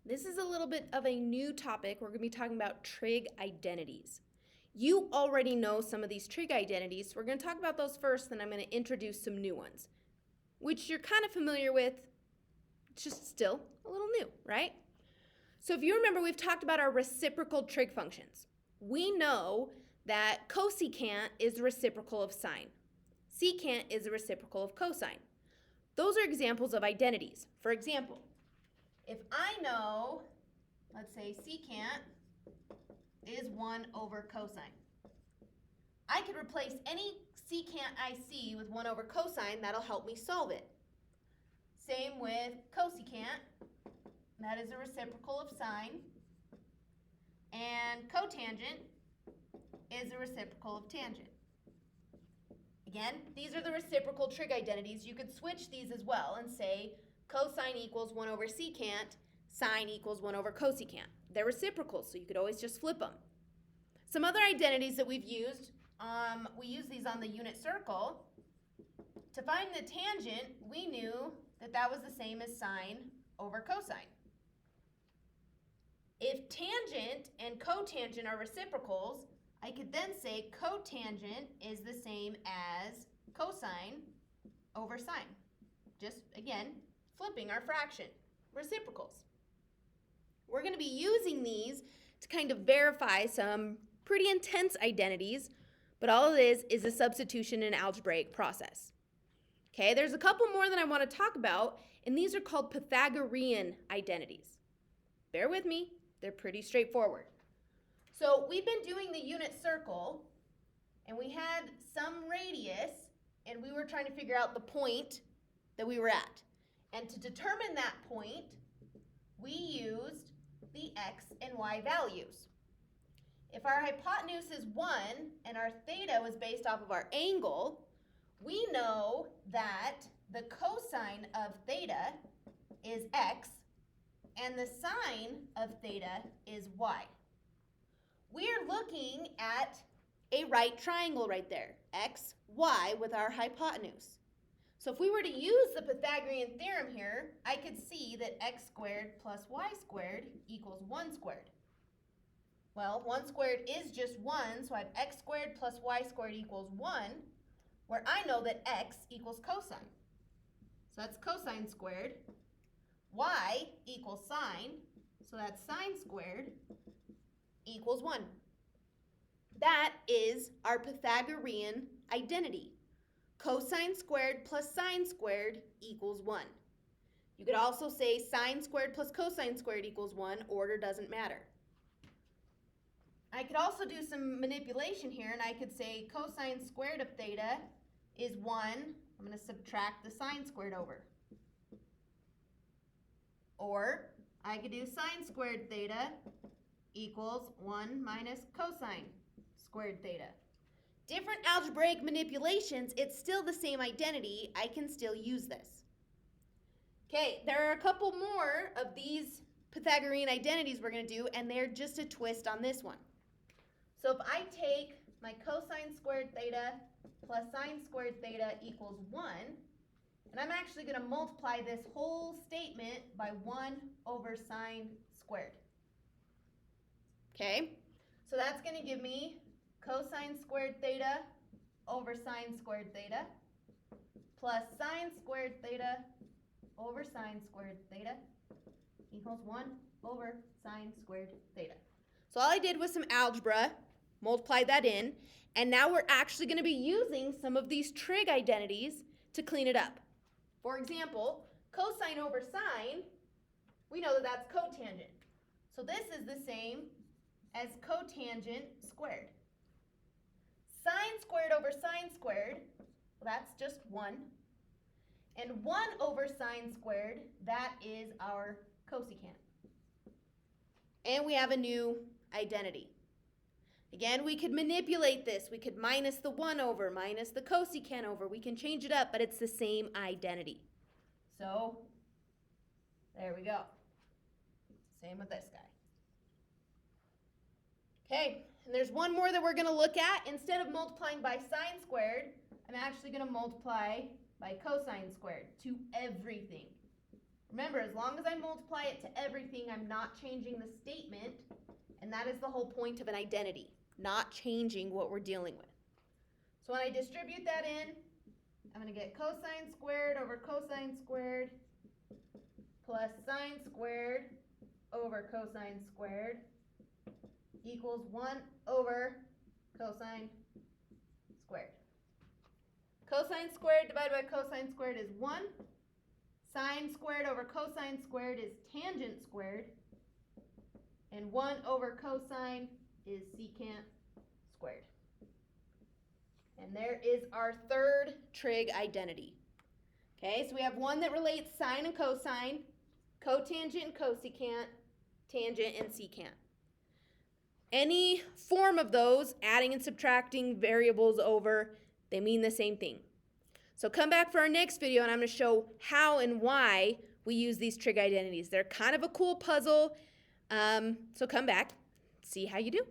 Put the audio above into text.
This is a little bit of a new topic. We're going to be talking about trig identities. You already know some of these trig identities, so we're going to talk about those first, then I'm going to introduce some new ones, which you're kind of familiar with, just still a little new, right? So if you remember, we've talked about our reciprocal trig functions. We know that cosecant is the reciprocal of sine. Secant is the reciprocal of cosine. Those are examples of identities. For example, if I know, let's say secant is 1 over cosine, I could replace any secant I see with 1 over cosine. That'll help me solve it. Same with cosecant. That is a reciprocal of sine. And cotangent is a reciprocal of tangent. Again, these are the reciprocal trig identities. You could switch these as well and say cosine equals 1 over secant, sine equals 1 over cosecant. They're reciprocals, so you could always just flip them. Some other identities that we've used, we use these on the unit circle. To find the tangent, we knew that that was the same as sine over cosine. If tangent and cotangent are reciprocals, I could then say cotangent is the same as cosine over sine. Just, again, flipping our fraction. Reciprocals. We're going to be using these to kind of verify some pretty intense identities, but all it is a substitution and algebraic process. Okay, there's a couple more that I want to talk about, and these are called Pythagorean identities. Bear with me, they're pretty straightforward. So we've been doing the unit circle, and we had some radius, and we were trying to figure out the point that we were at. And to determine that point, we used the x and y values. If our hypotenuse is 1 and our theta was based off of our angle, we know that the cosine of theta is x and the sine of theta is y. We're looking at a right triangle right there, x, y, with our hypotenuse. So if we were to use the Pythagorean theorem here, I could see that x squared plus y squared equals 1 squared. Well, 1 squared is just 1, so I have x squared plus y squared equals 1, where I know that x equals cosine. So that's cosine squared. Y equals sine, so that's sine squared equals 1. That is our Pythagorean identity. Cosine squared plus sine squared equals 1. You could also say sine squared plus cosine squared equals 1. Order doesn't matter. I could also do some manipulation here, and I could say cosine squared of theta is 1. I'm going to subtract the sine squared over. Or I could do sine squared theta equals 1 minus cosine squared theta. Different algebraic manipulations, it's still the same identity. I can still use this. Okay, there are a couple more of these Pythagorean identities we're going to do, and they're just a twist on this one. So if I take my cosine squared theta plus sine squared theta equals 1, and I'm actually going to multiply this whole statement by 1 over sine squared. Okay, so that's going to give me cosine squared theta over sine squared theta plus sine squared theta over sine squared theta equals 1 over sine squared theta. So all I did was some algebra, multiplied that in, and now we're actually going to be using some of these trig identities to clean it up. For example, cosine over sine, we know that that's cotangent. So this is the same as cotangent squared. Sine squared over sine squared, well, that's just 1. And 1 over sine squared, that is our cosecant. And we have a new identity. Again, we could manipulate this. We could minus the 1 over, minus the cosecant over. We can change it up, but it's the same identity. So, there we go. Same with this guy. Okay, and there's one more that we're going to look at. Instead of multiplying by sine squared, I'm actually going to multiply by cosine squared to everything. Remember, as long as I multiply it to everything, I'm not changing the statement, and that is the whole point of an identity, not changing what we're dealing with. So when I distribute that in, I'm going to get cosine squared over cosine squared plus sine squared over cosine squared equals 1 over cosine squared. Cosine squared divided by cosine squared is 1. Sine squared over cosine squared is tangent squared. And 1 over cosine is secant squared. And there is our third trig identity. Okay, so we have one that relates sine and cosine, cotangent and cosecant, tangent and secant. Any form of those, adding and subtracting variables over, they mean the same thing. So come back for our next video and I'm going to show how and why we use these trig identities. They're kind of a cool puzzle, so come back, see how you do.